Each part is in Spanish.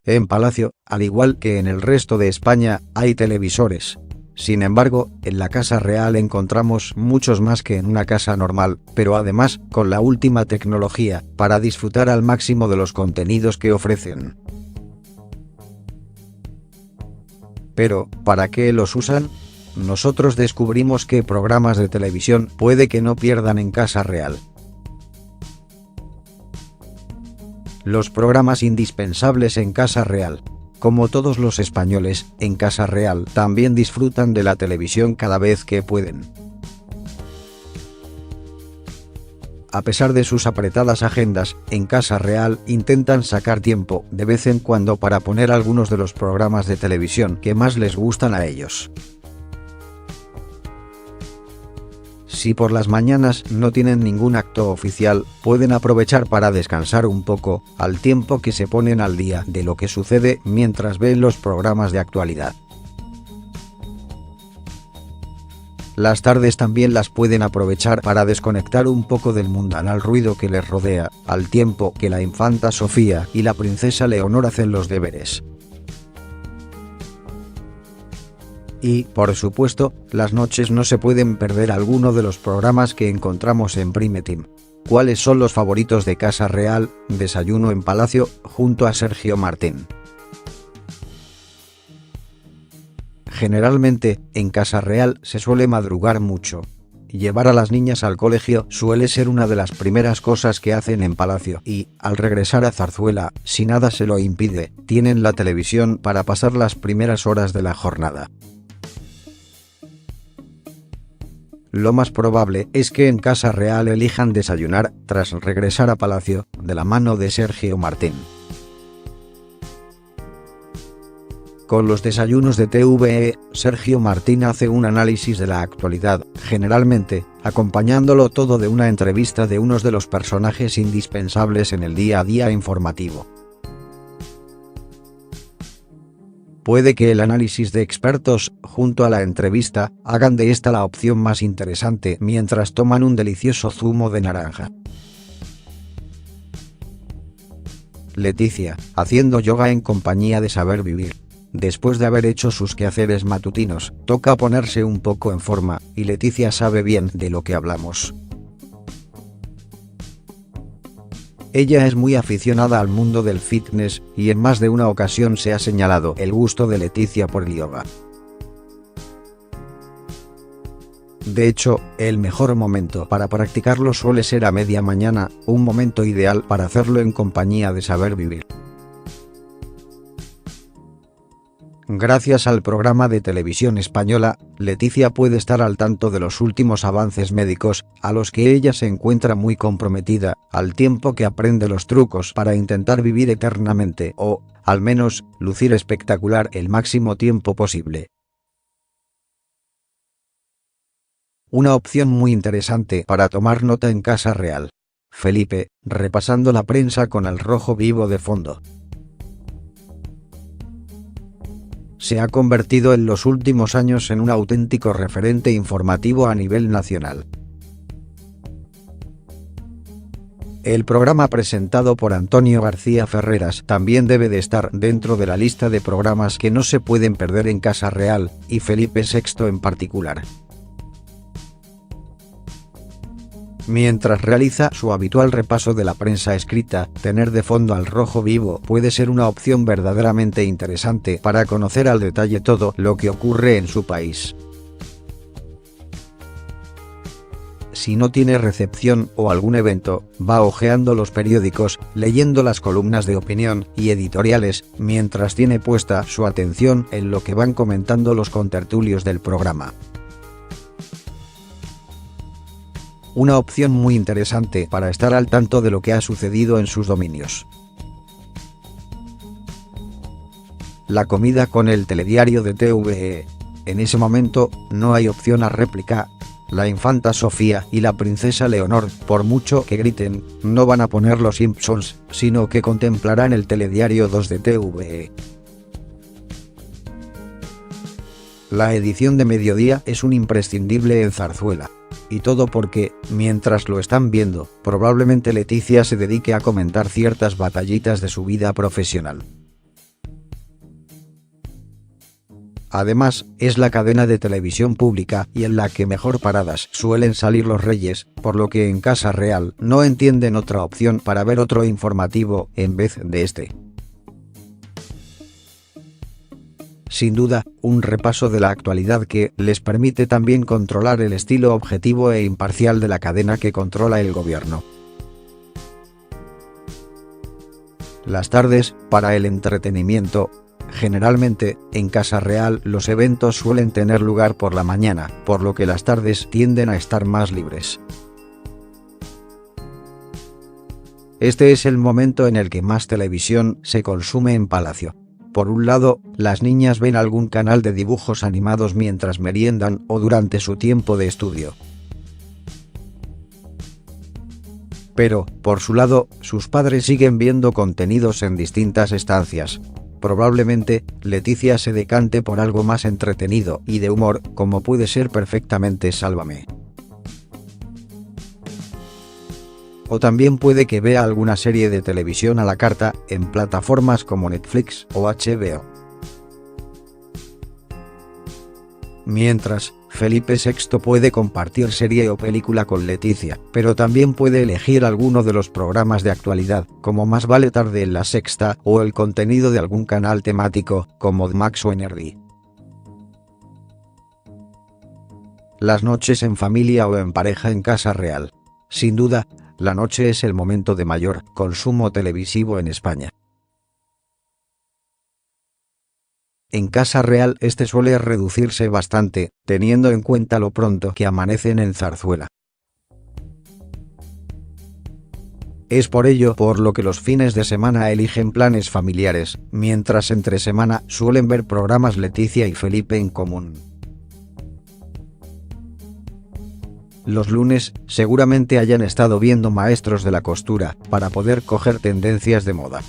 En Palacio, al igual que en el resto de España, hay televisores. Sin embargo, en la Casa Real encontramos muchos más que en una casa normal, pero además, con la última tecnología, para disfrutar al máximo de los contenidos que ofrecen. Pero, ¿para qué los usan? Nosotros descubrimos qué programas de televisión puede que no pierdan en Casa Real. Los programas indispensables en Casa Real. Como todos los españoles, en Casa Real también disfrutan de la televisión cada vez que pueden. A pesar de sus apretadas agendas, en Casa Real intentan sacar tiempo de vez en cuando para poner algunos de los programas de televisión que más les gustan a ellos. Si por las mañanas no tienen ningún acto oficial, pueden aprovechar para descansar un poco, al tiempo que se ponen al día de lo que sucede mientras ven los programas de actualidad. Las tardes también las pueden aprovechar para desconectar un poco del mundanal ruido que les rodea, al tiempo que la infanta Sofía y la princesa Leonor hacen los deberes. Y, por supuesto, las noches no se pueden perder alguno de los programas que encontramos en Prime Time. ¿Cuáles son los favoritos de Casa Real? Desayuno en Palacio, junto a Sergio Martín. Generalmente, en Casa Real se suele madrugar mucho. Llevar a las niñas al colegio suele ser una de las primeras cosas que hacen en Palacio y, al regresar a Zarzuela, si nada se lo impide, tienen la televisión para pasar las primeras horas de la jornada. Lo más probable es que en Casa Real elijan desayunar, tras regresar a Palacio, de la mano de Sergio Martín. Con los desayunos de TVE, Sergio Martín hace un análisis de la actualidad, generalmente, acompañándolo todo de una entrevista de unos de los personajes indispensables en el día a día informativo. Puede que el análisis de expertos, junto a la entrevista, hagan de esta la opción más interesante mientras toman un delicioso zumo de naranja. Leticia, haciendo yoga en compañía de Saber Vivir. Después de haber hecho sus quehaceres matutinos, toca ponerse un poco en forma, y Leticia sabe bien de lo que hablamos. Ella es muy aficionada al mundo del fitness, y en más de una ocasión se ha señalado el gusto de Leticia por el yoga. De hecho, el mejor momento para practicarlo suele ser a media mañana, un momento ideal para hacerlo en compañía de Saber Vivir. Gracias al programa de televisión española, Leticia puede estar al tanto de los últimos avances médicos, a los que ella se encuentra muy comprometida, al tiempo que aprende los trucos para intentar vivir eternamente o, al menos, lucir espectacular el máximo tiempo posible. Una opción muy interesante para tomar nota en Casa Real. Felipe, repasando la prensa con Al Rojo Vivo de fondo. Se ha convertido en los últimos años en un auténtico referente informativo a nivel nacional. El programa presentado por Antonio García Ferreras también debe de estar dentro de la lista de programas que no se pueden perder en Casa Real, y Felipe VI en particular. Mientras realiza su habitual repaso de la prensa escrita, tener de fondo Al Rojo Vivo puede ser una opción verdaderamente interesante para conocer al detalle todo lo que ocurre en su país. Si no tiene recepción o algún evento, va hojeando los periódicos, leyendo las columnas de opinión y editoriales, mientras tiene puesta su atención en lo que van comentando los contertulios del programa. Una opción muy interesante para estar al tanto de lo que ha sucedido en sus dominios. La comida con el telediario de TVE. En ese momento, no hay opción a réplica. La infanta Sofía y la princesa Leonor, por mucho que griten, no van a poner Los Simpsons, sino que contemplarán el telediario 2 de TVE. La edición de mediodía es un imprescindible en Zarzuela. Y todo porque, mientras lo están viendo, probablemente Leticia se dedique a comentar ciertas batallitas de su vida profesional. Además, es la cadena de televisión pública y en la que mejor paradas suelen salir los reyes, por lo que en Casa Real no entienden otra opción para ver otro informativo en vez de este. Sin duda, un repaso de la actualidad que les permite también controlar el estilo objetivo e imparcial de la cadena que controla el gobierno. Las tardes, para el entretenimiento. Generalmente, en Casa Real los eventos suelen tener lugar por la mañana, por lo que las tardes tienden a estar más libres. Este es el momento en el que más televisión se consume en Palacio. Por un lado, las niñas ven algún canal de dibujos animados mientras meriendan o durante su tiempo de estudio. Pero, por su lado, sus padres siguen viendo contenidos en distintas estancias. Probablemente, Leticia se decante por algo más entretenido y de humor, como puede ser perfectamente Sálvame. O también puede que vea alguna serie de televisión a la carta, en plataformas como Netflix o HBO. Mientras, Felipe VI puede compartir serie o película con Leticia, pero también puede elegir alguno de los programas de actualidad, como Más vale tarde en La Sexta, o el contenido de algún canal temático, como Max o Energy. Las noches en familia o en pareja en Casa Real. Sin duda, la noche es el momento de mayor consumo televisivo en España. En Casa Real este suele reducirse bastante, teniendo en cuenta lo pronto que amanecen en Zarzuela. Es por ello por lo que los fines de semana eligen planes familiares, mientras entre semana suelen ver programas Leticia y Felipe en común. Los lunes, seguramente hayan estado viendo Maestros de la Costura, para poder coger tendencias de moda.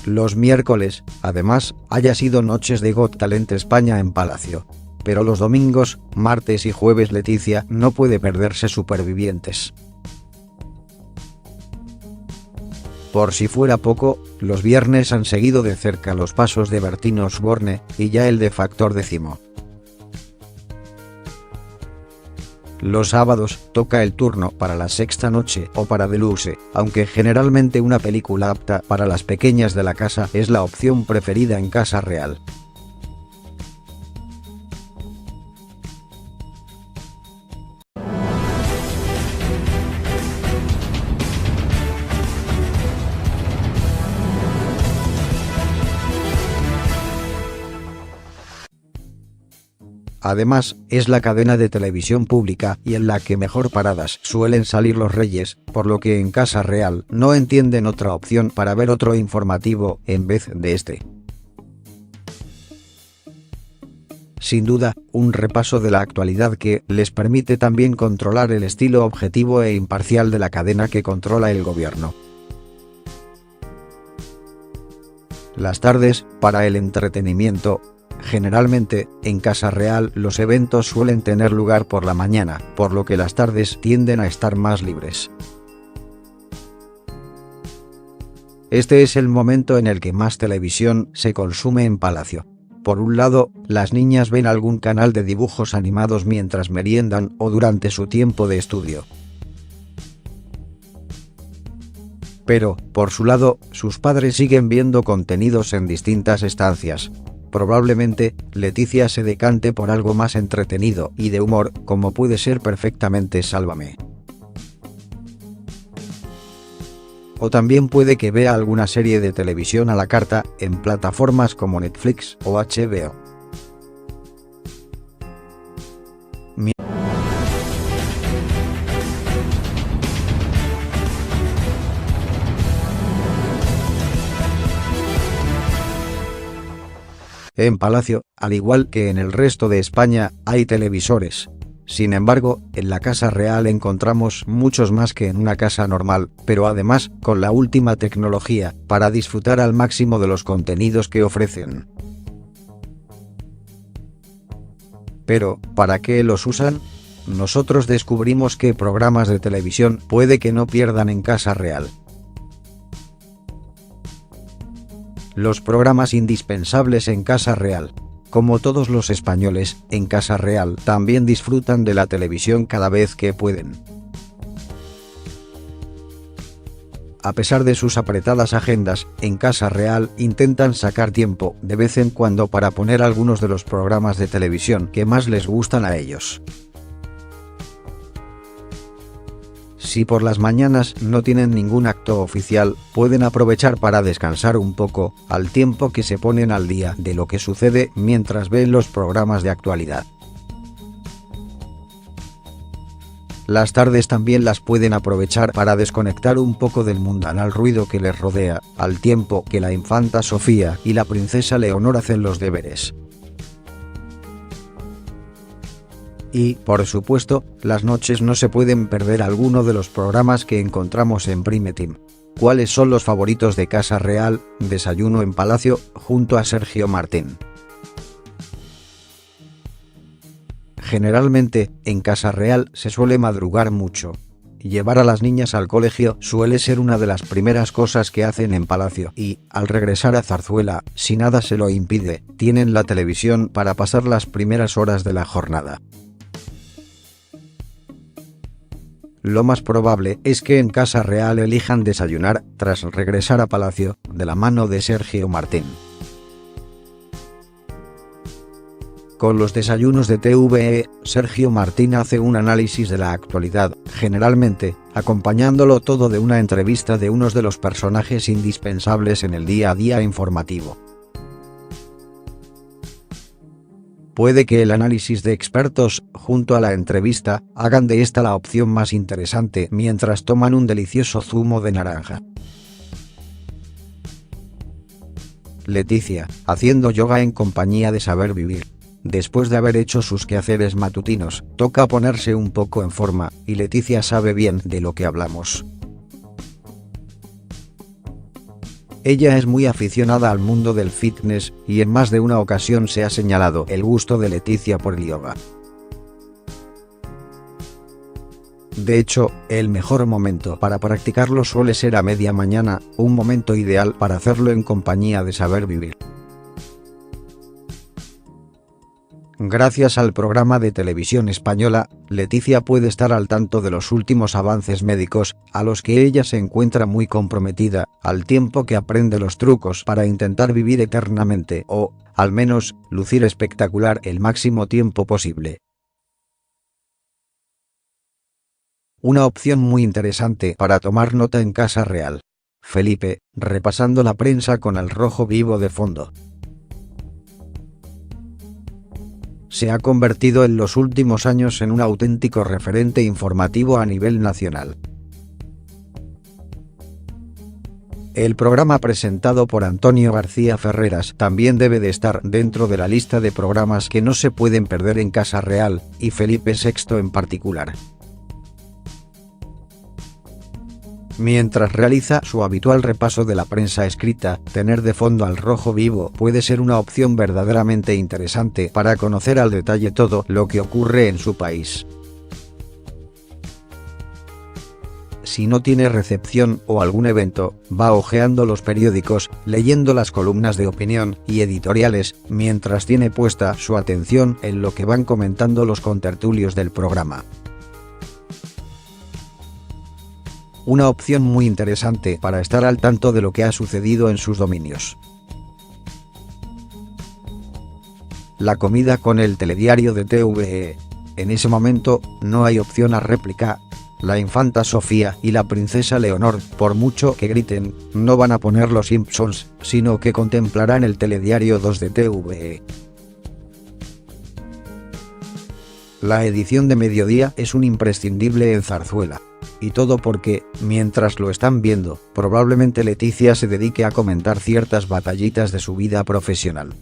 Los miércoles, además, haya sido noches de Got Talent España en Palacio. Pero los domingos, martes y jueves Leticia no puede perderse Supervivientes. Por si fuera poco, los viernes han seguido de cerca los pasos de Bertín Osborne, y ya el de Factor Décimo. Los sábados toca el turno para La Sexta Noche o para Deluxe, aunque generalmente una película apta para las pequeñas de la casa es la opción preferida en Casa Real. Además, es la cadena de televisión pública y en la que mejor paradas suelen salir los reyes, por lo que en Casa Real no entienden otra opción para ver otro informativo en vez de este. Sin duda, un repaso de la actualidad que les permite también controlar el estilo objetivo e imparcial de la cadena que controla el gobierno. Las tardes, para el entretenimiento. Generalmente, en Casa Real los eventos suelen tener lugar por la mañana, por lo que las tardes tienden a estar más libres. Este es el momento en el que más televisión se consume en Palacio. Por un lado, las niñas ven algún canal de dibujos animados mientras meriendan o durante su tiempo de estudio. Pero, por su lado, sus padres siguen viendo contenidos en distintas estancias. Probablemente, Leticia se decante por algo más entretenido y de humor, como puede ser perfectamente Sálvame. O también puede que vea alguna serie de televisión a la carta, en plataformas como Netflix o HBO. En Palacio, al igual que en el resto de España, hay televisores. Sin embargo, en la Casa Real encontramos muchos más que en una casa normal, pero además, con la última tecnología, para disfrutar al máximo de los contenidos que ofrecen. Pero, ¿para qué los usan? Nosotros descubrimos qué programas de televisión puede que no pierdan en Casa Real. Los programas indispensables en Casa Real. Como todos los españoles, en Casa Real también disfrutan de la televisión cada vez que pueden. A pesar de sus apretadas agendas, en Casa Real intentan sacar tiempo de vez en cuando para poner algunos de los programas de televisión que más les gustan a ellos. Si por las mañanas no tienen ningún acto oficial, pueden aprovechar para descansar un poco, al tiempo que se ponen al día de lo que sucede mientras ven los programas de actualidad. Las tardes también las pueden aprovechar para desconectar un poco del mundanal ruido que les rodea, al tiempo que la infanta Sofía y la princesa Leonor hacen los deberes. Y, por supuesto, las noches no se pueden perder alguno de los programas que encontramos en Prime Time. ¿Cuáles son los favoritos de Casa Real? Desayuno en Palacio, junto a Sergio Martín. Generalmente, en Casa Real se suele madrugar mucho. Llevar a las niñas al colegio suele ser una de las primeras cosas que hacen en Palacio y, al regresar a Zarzuela, si nada se lo impide, tienen la televisión para pasar las primeras horas de la jornada. Lo más probable es que en Casa Real elijan desayunar, tras regresar a Palacio, de la mano de Sergio Martín. Con los desayunos de TVE, Sergio Martín hace un análisis de la actualidad, generalmente, acompañándolo todo de una entrevista de unos de los personajes indispensables en el día a día informativo. Puede que el análisis de expertos, junto a la entrevista, hagan de esta la opción más interesante mientras toman un delicioso zumo de naranja. Leticia, haciendo yoga en compañía de Saber Vivir. Después de haber hecho sus quehaceres matutinos, toca ponerse un poco en forma, y Leticia sabe bien de lo que hablamos. Ella es muy aficionada al mundo del fitness, y en más de una ocasión se ha señalado el gusto de Leticia por el yoga. De hecho, el mejor momento para practicarlo suele ser a media mañana, un momento ideal para hacerlo en compañía de Saber Vivir. Gracias al programa de televisión española, Leticia puede estar al tanto de los últimos avances médicos, a los que ella se encuentra muy comprometida, al tiempo que aprende los trucos para intentar vivir eternamente o, al menos, lucir espectacular el máximo tiempo posible. Una opción muy interesante para tomar nota en Casa Real. Felipe, repasando la prensa con Al Rojo Vivo de fondo. Se ha convertido en los últimos años en un auténtico referente informativo a nivel nacional. El programa presentado por Antonio García Ferreras también debe de estar dentro de la lista de programas que no se pueden perder en Casa Real, y Felipe VI en particular. Mientras realiza su habitual repaso de la prensa escrita, tener de fondo Al Rojo Vivo puede ser una opción verdaderamente interesante para conocer al detalle todo lo que ocurre en su país. Si no tiene recepción o algún evento, va hojeando los periódicos, leyendo las columnas de opinión y editoriales, mientras tiene puesta su atención en lo que van comentando los contertulios del programa. Una opción muy interesante para estar al tanto de lo que ha sucedido en sus dominios. La comida con el telediario de TVE. En ese momento, no hay opción a réplica. La infanta Sofía y la princesa Leonor, por mucho que griten, no van a poner Los Simpsons, sino que contemplarán el telediario 2 de TVE. La edición de mediodía es un imprescindible en Zarzuela. Y todo porque, mientras lo están viendo, probablemente Leticia se dedique a comentar ciertas batallitas de su vida profesional.